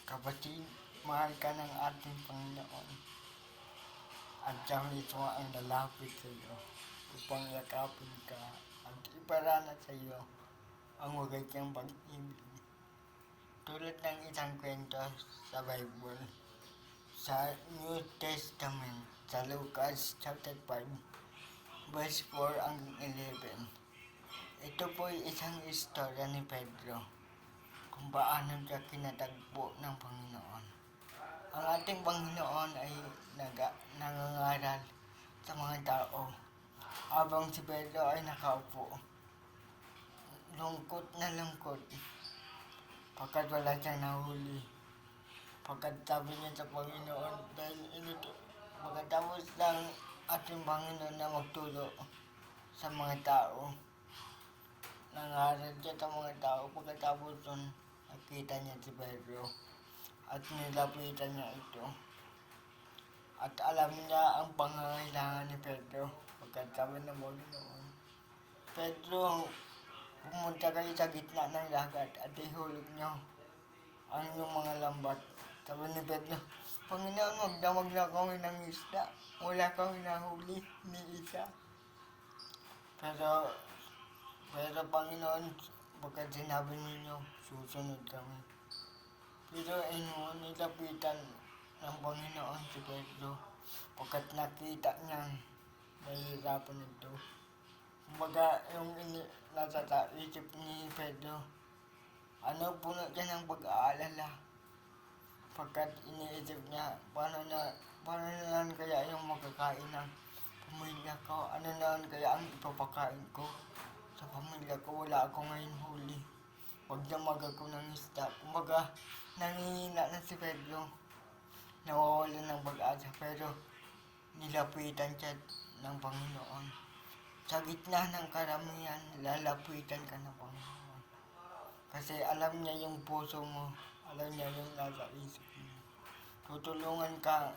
Kapatid, mahal ka ng ating Panginoon at siya mismo ang lalapit sa iyo upang yakapin ka at iparana sa iyo ang wagas niyang pag-ibig. Tulad ng isang kwento sa Bible, sa New Testament, sa Lucas chapter 5, verse 4 hanggang 11. Ito po'y isang istorya ni Pedro kung paano siya kinatagpo ng Panginoon. Ang ating Panginoon ay nangangaral sa mga tao habang si Pedro ay nakaupo. Lungkot na lungkot pagkat wala siyang nahuli. Pagkat sabi niya sa Panginoon dahil pagkatapos ng ating Panginoon na magturo sa mga tao, nangaral siya sa mga tao. Pagkatapos nun, nakita niya si Pedro at nilapitan niya ito. At alam niya ang pangangailangan ni Pedro. Pagkat sabi ng Panginoon, Pedro, pumunta kayo sa gitna ng dagat at ihulog niyo ang inyong mga lambat. Sabi ni Pedro, Panginoon, magdamag na kami ng isda. Wala kami nahuli ni isa. Pero Panginoon, pagkat sinabi ninyo, susunod kami. Pero nilapitan ng Panginoon si Pedro pagkat nakita niya nahihirapan ito. Kumbaga, yung nasa isip ni Pedro, puno siya ng pag-aalala. Pagkat iniisip niya, paano naman kaya yung makakain ng pamilya ko? Ano naman kaya ang ipapakain ko sa pamilya ko? Wala ako ngayon huli. Magdamag ako ng isda. Kumbaga, nangihina na si Pedro. Nawawala ng pag-asa. Pero nilapitan siya ng Panginoon. Sa gitna ng karamihan, lalapitan ka ng Panginoon. Kasi alam niya yung puso mo. Alam niya yung nasa isip mo. Tutulungan ka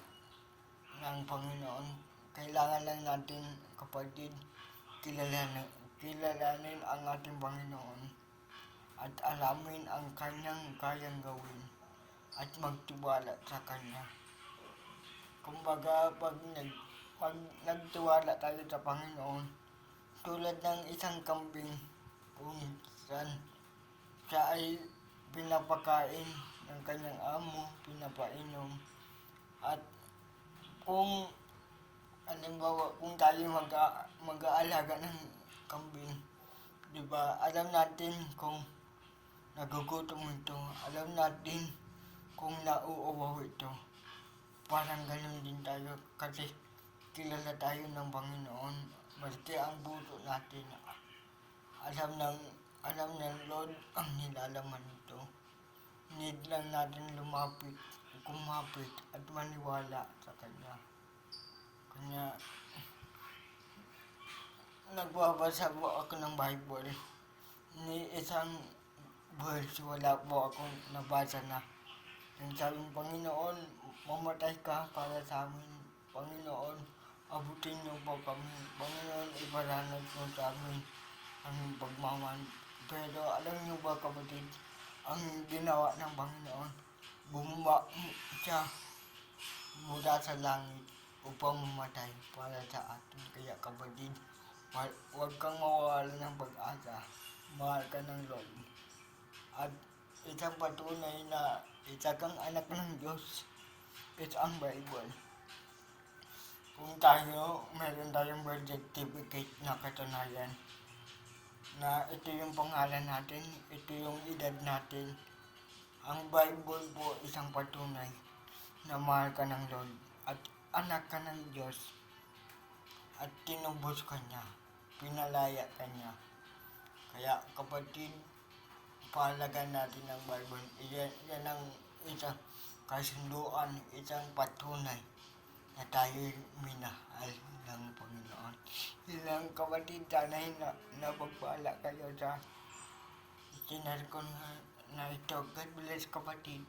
ng Panginoon. Kailangan lang natin, kapatid, kilalanin ang ating Panginoon at alamin ang kanyang kayang gawin at magtiwala sa kanya. Kumbaga, pag nagtiwala tayo sa Panginoon, tulad ng isang kambing kung saan siya ay pinapakain ng kanyang amo, pinapainom. At kung halimbawa, kung tayo mag-aalaga ng kambing, diba, alam natin kung nagugutom ito, alam natin kung nauuwaw ito. Parang ganun din tayo kasi kilala tayo ng Panginoon. Maski ang puso natin, alam ng Lord ang nilalaman nito. Need lang natin kumapit at maniwala sa Kanya. Kanya, nagbabasa po ako ng Bible. Ni isang verse, wala po akong nabasa na. Yung sabing, Panginoon, mamatay ka para sa amin. Panginoon, abutin niyo po kami. Panginoon, iparanag mo sa amin ang pagmamahal. Pero alam niyo ba, kapatid, ang ginawa ng Panginoon, bumaba siya mula sa langit upang mamatay para sa atin. Kaya, kapatid, huwag kang mawawala ng pag-asa. Mahal ka ng Lord. At isang patunay na isa kang anak ng Diyos is ang Bible. Kung meron tayong birth certificate na katunayan na ito yung pangalan natin, ito yung edad natin. Ang Bible po isang patunay na mahal ka ng Lord at anak ka ng Diyos at tinubos ka niya, pinalaya ka niya. Kaya, kapatid, pahalagan natin ang Bible. Yan ang isang kasunduan, isang patunay na tayo minahal ng Panginoon. Ilang kapatid, sana napagpala kayo sa itinari ko na ito. God bless, kapatid.